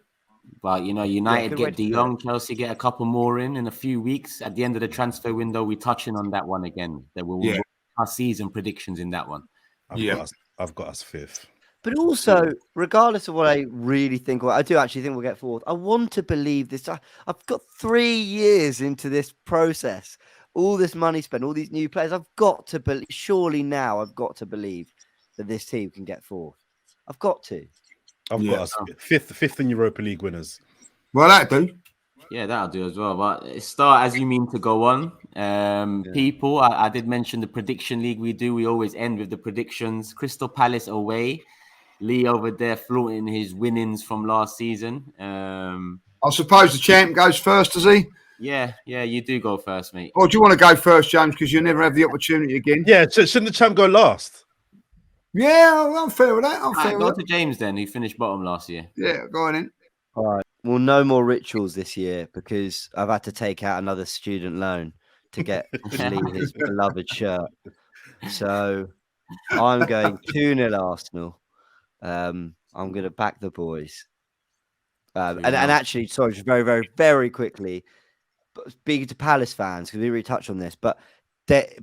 But United get De Jong, Chelsea get a couple more in a few weeks. At the end of the transfer window, we're touching on that one again. There will be our season predictions in that one. I've got us fifth. But also, regardless of what I really think, or I do actually think we'll get fourth, I want to believe this. I've got 3 years into this process all this money spent, all these new players. I've got to believe. Surely now, I've got to believe that this team can get fourth. I've got to. I've got us fifth in Europa League winners. Well, that do. Yeah, that'll do as well. But start as you mean to go on. People, I did mention the prediction league we do. We always end with the predictions. Crystal Palace away. Lee over there flaunting his winnings from last season. I suppose the champ goes first, does he? Yeah, you do go first, mate. Or do you want to go first, James? Because you'll never have the opportunity again. Yeah, shouldn't the champ go last? Yeah, I'm fair with that. Go to James then, who finished bottom last year. Yeah, go on in. All right. Well, no more rituals this year because I've had to take out another student loan to get Lee his beloved shirt. So I'm going 2-0 Arsenal. I'm going to back the boys. And actually, sorry, just very, very, very quickly, speaking to Palace fans, because we already touched on this, but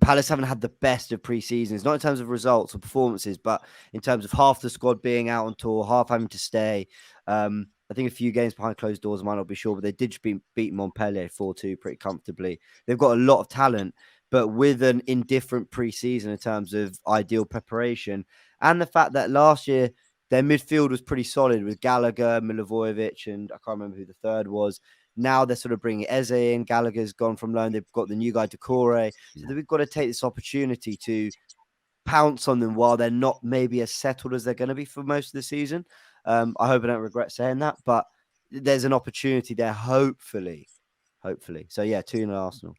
Palace haven't had the best of pre-seasons, not in terms of results or performances, but in terms of half the squad being out on tour, half having to stay. I think a few games behind closed doors, I might not be sure, but they did beat Montpellier 4-2 pretty comfortably. They've got a lot of talent, but with an indifferent pre-season in terms of ideal preparation. And the fact that last year, their midfield was pretty solid with Gallagher, Milivojevic, and I can't remember who the third was. Now they're sort of bringing Eze in. Gallagher's gone from loan. They've got the new guy, Decore. So we've got to take this opportunity to pounce on them while they're not maybe as settled as they're going to be for most of the season. I hope I don't regret saying that, but there's an opportunity there, hopefully. So, yeah, 2-0 Arsenal.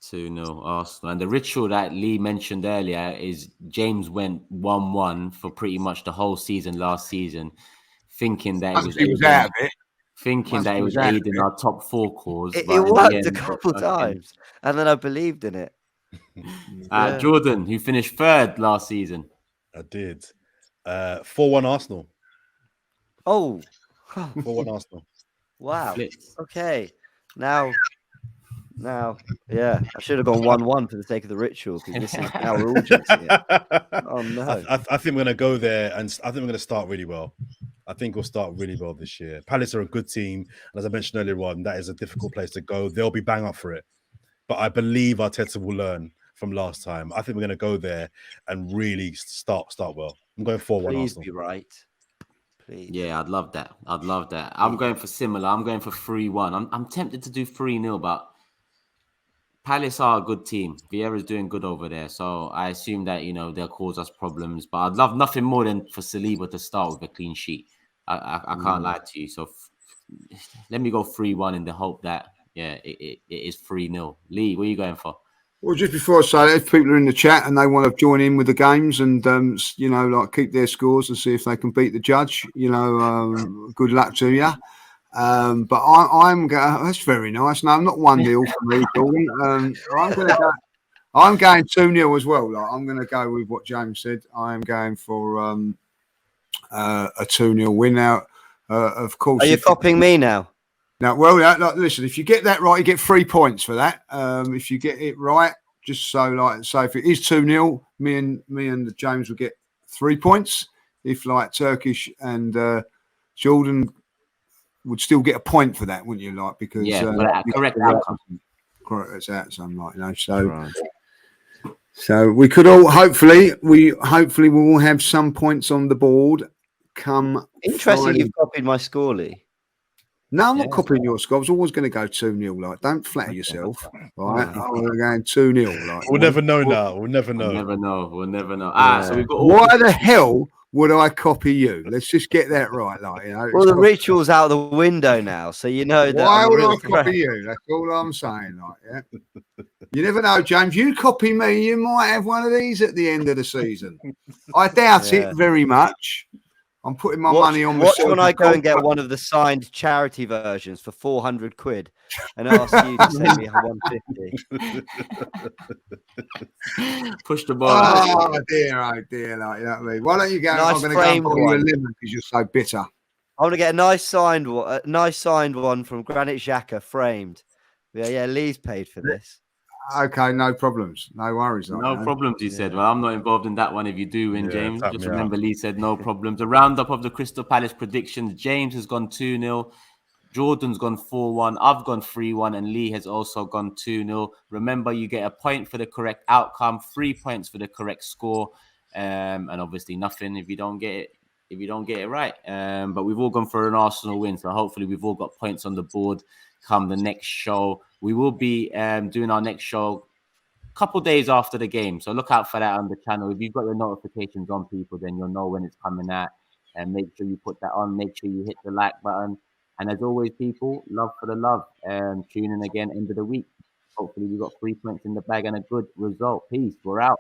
2-0 Arsenal. And the ritual that Lee mentioned earlier is James went 1-1 for pretty much the whole season last season, thinking that it was out of it. Thinking that it was aiding our top four cause. It worked a couple times, and then I believed in it. Jordan, who finished third last season. I did. 4-1 Arsenal. Oh. 4-1 Arsenal. Wow. Okay. Now, yeah, I should have gone 1-1 for the sake of the ritual because this is now we're all jinxing it. Oh no! I think we're going to go there, and I think we're going to start really well. I think we'll start really well this year. Palace are a good team, and as I mentioned earlier on, that is a difficult place to go. They'll be bang up for it, but I believe Arteta will learn from last time. I think we're going to go there and really start well. I'm going 4-1 Please Arsenal. be right. Please. Yeah, I'd love that. I'm going for similar. I'm going for 3-1. I'm tempted to do 3-0, but Palace are a good team. Vieira's doing good over there. So I assume that, they'll cause us problems. But I'd love nothing more than for Saliba to start with a clean sheet. I can't lie to you. So let me go 3-1 in the hope that, it is 3-0. Lee, what are you going for? Well, just before I say that, if people are in the chat and they want to join in with the games and, keep their scores and see if they can beat the judge, good luck to you. But I'm going. That's very nice. No, I'm not 1-0 for me, Jordan. I'm going 2-0 as well. Like, I'm going to go with what James said. I am going for a 2-0 win. Now, of course, are you copying me now? Now, well, listen. If you get that right, you get 3 points for that. If you get it right, just so if it is 2-0, me and James will get 3 points. If Turkish and Jordan would still get a point for that, wouldn't you? Because correct outcome. Correct something So we could all hopefully we will have some points on the board. Come interesting, Friday. You've copied my score, Lee. No, I'm not copying your score. I was always going to go 2-0. Don't flatter yourself, right? I'm going 2-0. We'll never know now. We'll never know. We'll never know. So we've got. Why the hell would I copy you? Let's just get that right. Well, the ritual's out the window now, so that. Why would I copy you? That's all I'm saying. You never know, James. You copy me, you might have one of these at the end of the season. I doubt it very much. I'm putting my money on myself. Watch when I go and get one of the signed charity versions for 400 quid and ask you to send me 150. Push the ball. Oh dear. You know what I mean? Why don't you go? Nice, I'm going to go and buy you a lemon because you're so bitter. I'm going to get a nice signed one from Granit Xhaka framed. Yeah, Lee's paid for this. Okay, no problems. No worries. No problems, he said. Well, I'm not involved in that one if you do win, James. Just remember, Lee said no problems. A roundup of the Crystal Palace predictions. James has gone 2-0. Jordan's gone 4-1. I've gone 3-1, and Lee has also gone 2-0. Remember, you get a point for the correct outcome, 3 points for the correct score, and obviously nothing if you don't get it. If you don't get it right. But we've all gone for an Arsenal win, so hopefully we've all got points on the board come the next show. We will be doing our next show a couple days after the game, so look out for that on the channel. If you've got your notifications on, people, then you'll know when it's coming out, and make sure you put that on. Make sure you hit the like button, and as always, people, love for the love, and tune in again end of the week. Hopefully we got 3 points in the bag and a good result. Peace, we're out.